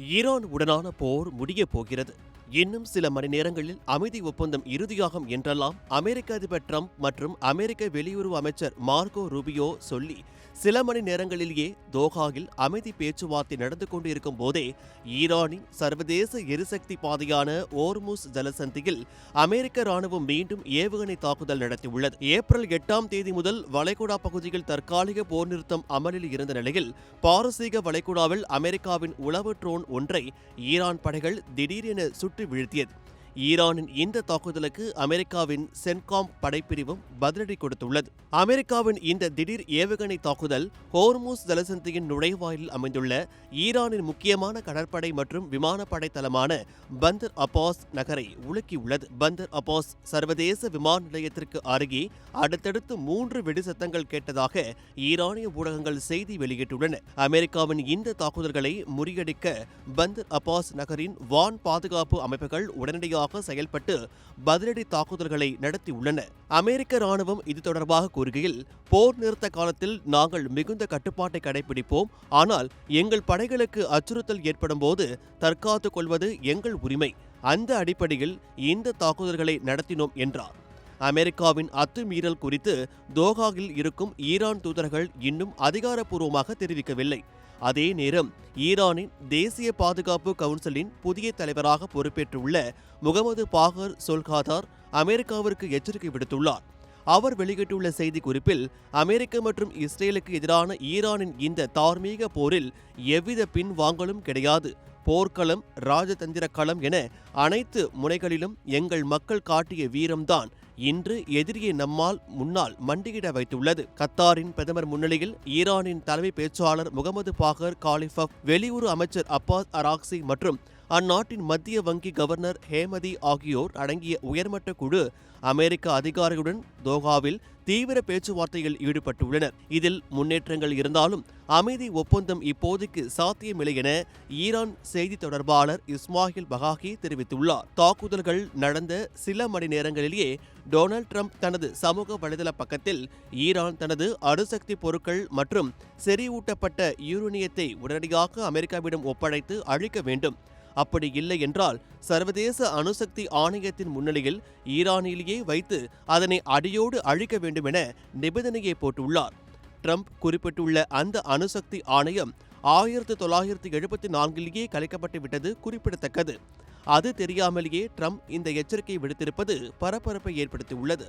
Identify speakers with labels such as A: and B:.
A: Iran உடனான போர் முடியப் போகிறது. இன்னும் சில மணி நேரங்களில் அமைதி ஒப்பந்தம் இறுதியாகும் என்றெல்லாம் அமெரிக்க அதிபர் டிரம்ப் மற்றும் அமெரிக்க வெளியுறவு அமைச்சர் மார்கோ ரூபியோ சொல்லி சில மணி நேரங்களிலேயே தோஹாவில் அமைதி பேச்சுவார்த்தை நடந்து கொண்டிருக்கும் போதே ஈரானின் சர்வதேச எரிசக்தி பாதையான ஓர்முஸ் ஜலசந்தியில் அமெரிக்க ராணுவம் மீண்டும் ஏவுகணை தாக்குதல் நடத்தியுள்ளது. ஏப்ரல் 8ஆம் தேதி முதல் வளைகுடா பகுதியில் தற்காலிக போர் நிறுத்தம் அமலில் இருந்த நிலையில் பாரசீக வளைகுடாவில் அமெரிக்காவின் உளவு ட்ரோன் ஒன்றை ஈரான் படைகள் திடீரென சுட்டு வீழ்த்தியது. ஈரானின் இந்த தாக்குதலுக்கு அமெரிக்காவின் சென்காம் படைப்பிரிவும் பதிலடி கொடுத்துள்ளது. அமெரிக்காவின் இந்த திடீர் ஏவுகணை தாக்குதல் ஹோர்முஸ் ஜலசந்தியின் நுழைவாயிலில் அமைந்துள்ள ஈரானின் முக்கியமான கடற்படை மற்றும் விமானப்படை தளமான பந்தர் அப்பாஸ் நகரை உலுக்கியுள்ளது. பந்தர் அப்பாஸ் சர்வதேச விமான நிலையத்திற்கு அருகே அடுத்தடுத்து 3 வெடிசத்தங்கள் கேட்டதாக ஈரானிய ஊடகங்கள் செய்தி வெளியிட்டுள்ளன. அமெரிக்காவின் இந்த தாக்குதல்களை முறியடிக்க பந்தர் அப்பாஸ் நகரின் வான் பாதுகாப்பு அமைப்புகள் உடனடியாக செயல்பட்டு பதிலடி தாக்குதல்களை நடத்தியுள்ளன. அமெரிக்க ராணுவம் இது தொடர்பாக கூறுகையில், போர் நிறுத்த காலத்தில் நாங்கள் மிகுந்த கட்டுப்பாட்டை கடைபிடிப்போம். ஆனால் எங்கள் படைகளுக்கு அச்சுறுத்தல் ஏற்படும் போது தற்காத்துக் கொள்வது எங்கள் உரிமை. அந்த அடிப்படையில் இந்த தாக்குதல்களை நடத்தினோம் என்றார். அமெரிக்காவின் அத்துமீறல் குறித்து தோஹாவில் இருக்கும் ஈரான் தூதர்கள் இன்னும் அதிகாரப்பூர்வமாக தெரிவிக்கவில்லை. அதே நேரம் ஈரானின் தேசிய பாதுகாப்பு கவுன்சிலின் புதிய தலைவராக பொறுப்பேற்றுள்ள முகமது பாகர் சொல்காதார் அமெரிக்காவிற்கு எச்சரிக்கை விடுத்துள்ளார். அவர் வெளியிட்டுள்ள செய்தி குறிப்பில், அமெரிக்க மற்றும் இஸ்ரேலுக்கு எதிரான ஈரானின் இந்த தார்மீக போரில் எவ்வித பின்வாங்கலும் கிடையாது. போர்க்களம், ராஜதந்திர களம் என அனைத்து முனைகளிலும் எங்கள் மக்கள் காட்டிய வீரம்தான் இன்று எதிரியை நம்மால் முன்னால் மண்டியிட வைத்துள்ளது. கத்தாரின் பிரதமர் முன்னிலையில் ஈரானின் தலைமை பேச்சாளர் முகமது பாகர் காலிஃபப், வெளியுறவு அமைச்சர் அப்பாஸ் அராக்சி மற்றும் அந்நாட்டின் மத்திய வங்கி கவர்னர் ஹேமதி ஆகியோர் அடங்கிய உயர்மட்ட குழு அமெரிக்க அதிகாரிகளுடன் தோஹாவில் தீவிர பேச்சுவார்த்தையில் ஈடுபட்டுள்ளனர். இதில் முன்னேற்றங்கள் இருந்தாலும் அமைதி ஒப்பந்தம் இப்போதைக்கு சாத்தியமில்லை என ஈரான் செய்தி தொடர்பாளர் இஸ்மாயில் பகாகி தெரிவித்துள்ளார். தாக்குதல்கள் நடந்த சில மணி நேரங்களிலேயே டொனால்ட் ட்ரம்ப் தனது சமூக வலைதள பக்கத்தில் ஈரான் தனது அணுசக்தி பொருட்கள் மற்றும் செறிவூட்டப்பட்ட யூரேனியத்தை உடனடியாக அமெரிக்காவிடம் ஒப்படைத்து அழிக்க வேண்டும், அப்படி இல்லை என்றால் சர்வதேச அணுசக்தி ஆணையத்தின் முன்னிலையில் ஈரானிலேயே வைத்து அதனை அடியோடு அழிக்க வேண்டும் என நிபந்தனையை போட்டுள்ளார். ட்ரம்ப் குறிப்பிட்டுள்ள அந்த அணுசக்தி ஆணையம் 1974 கலைக்கப்பட்டு விட்டது குறிப்பிடத்தக்கது. அது தெரியாமலேயே ட்ரம்ப் இந்த எச்சரிக்கை விடுத்திருப்பது பரபரப்பை ஏற்படுத்தியுள்ளது.